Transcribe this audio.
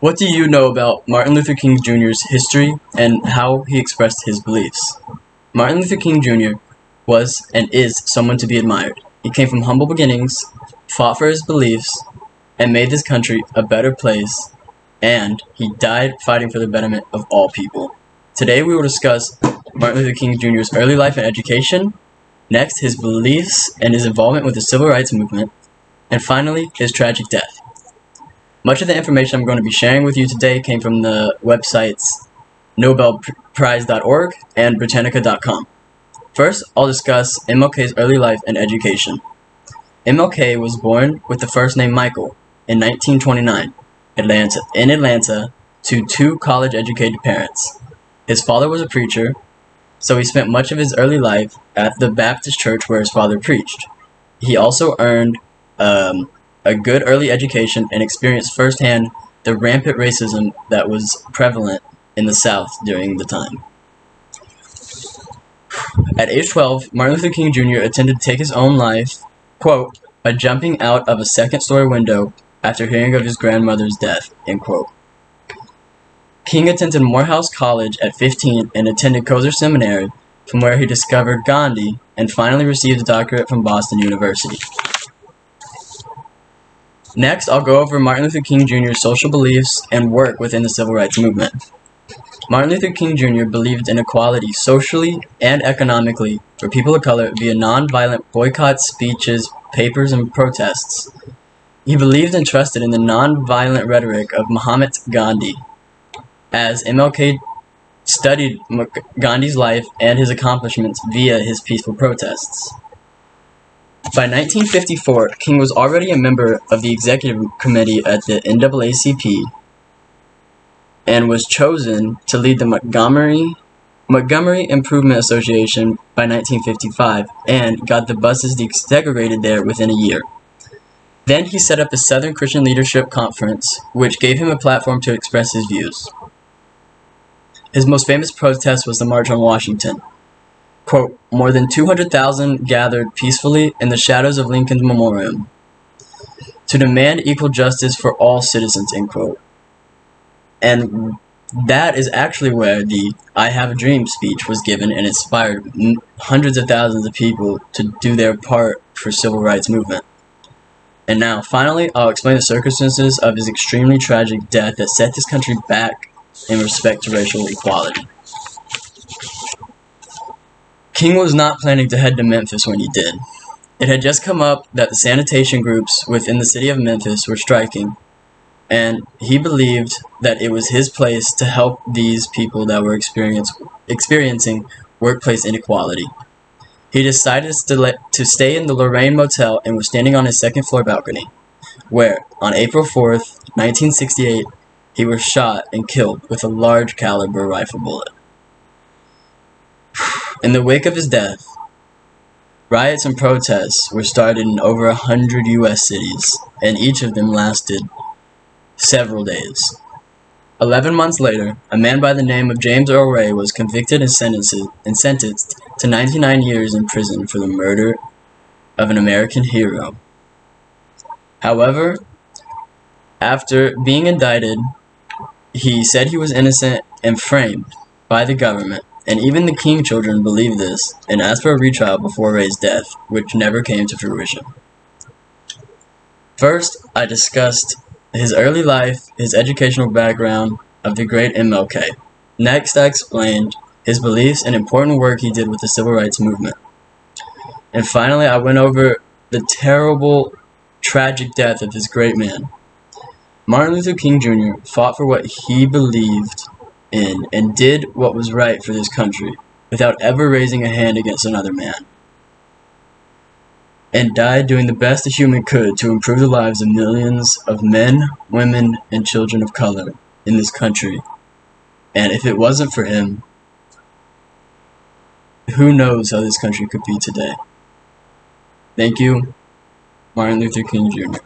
What do you know about Martin Luther King Jr.'s history and how he expressed his beliefs? Martin Luther King Jr. was and is someone to be admired. He came from humble beginnings, fought for his beliefs, and made this country a better place, and he died fighting for the betterment of all people. Today we will discuss Martin Luther King Jr.'s early life and education, next his beliefs and his involvement with the Civil Rights Movement, and finally his tragic death. Much of the information I'm going to be sharing with you today came from the websites nobelprize.org and britannica.com. First, I'll discuss MLK's early life and education. MLK was born with the first name Michael in 1929 in Atlanta to two college-educated parents. His father was a preacher, so he spent much of his early life at the Baptist church where his father preached. He also earned a good early education and experienced firsthand the rampant racism that was prevalent in the South during the time. At age 12, Martin Luther King Jr. attempted to take his own life, quote, by jumping out of a second-story window after hearing of his grandmother's death, end quote. King attended Morehouse College at 15 and attended Koser Seminary, from where he discovered Gandhi and finally received a doctorate from Boston University. Next, I'll go over Martin Luther King Jr.'s social beliefs and work within the Civil Rights Movement. Martin Luther King Jr. believed in equality socially and economically for people of color via nonviolent boycotts, speeches, papers, and protests. He believed and trusted in the nonviolent rhetoric of Mahatma Gandhi, as MLK studied Gandhi's life and his accomplishments via his peaceful protests. By 1954, King was already a member of the executive committee at the NAACP and was chosen to lead the Montgomery Improvement Association by 1955 and got the buses desegregated there within a year. Then he set up the Southern Christian Leadership Conference, which gave him a platform to express his views. His most famous protest was the March on Washington. Quote, more than 200,000 gathered peacefully in the shadows of Lincoln's Memorial to demand equal justice for all citizens, end quote. And that is actually where the I Have a Dream speech was given and inspired hundreds of thousands of people to do their part for civil rights movement. And now, finally, I'll explain the circumstances of his extremely tragic death that set this country back in respect to racial equality. King was not planning to head to Memphis when he did. It had just come up that the sanitation groups within the city of Memphis were striking, and he believed that it was his place to help these people that were experiencing workplace inequality. He decided to stay in the Lorraine Motel and was standing on his second-floor balcony, where, on April 4th, 1968, he was shot and killed with a large caliber rifle bullet. In the wake of his death, riots and protests were started in over 100 U.S. cities, and each of them lasted several days. 11 months later, a man by the name of James Earl Ray was convicted and sentenced to 99 years in prison for the murder of an American hero. However, after being indicted, he said he was innocent and framed by the government. And even the King children believed this and asked for a retrial before Ray's death, which never came to fruition. First, I discussed his early life, his educational background of the great MLK. Next, I explained his beliefs and important work he did with the Civil Rights Movement. And finally, I went over the terrible, tragic death of this great man. Martin Luther King Jr. fought for what he believed in and did what was right for this country without ever raising a hand against another man, and died doing the best a human could to improve the lives of millions of men, women, and children of color in this country. And if it wasn't for him, who knows how this country could be today. Thank you, Martin Luther King Jr.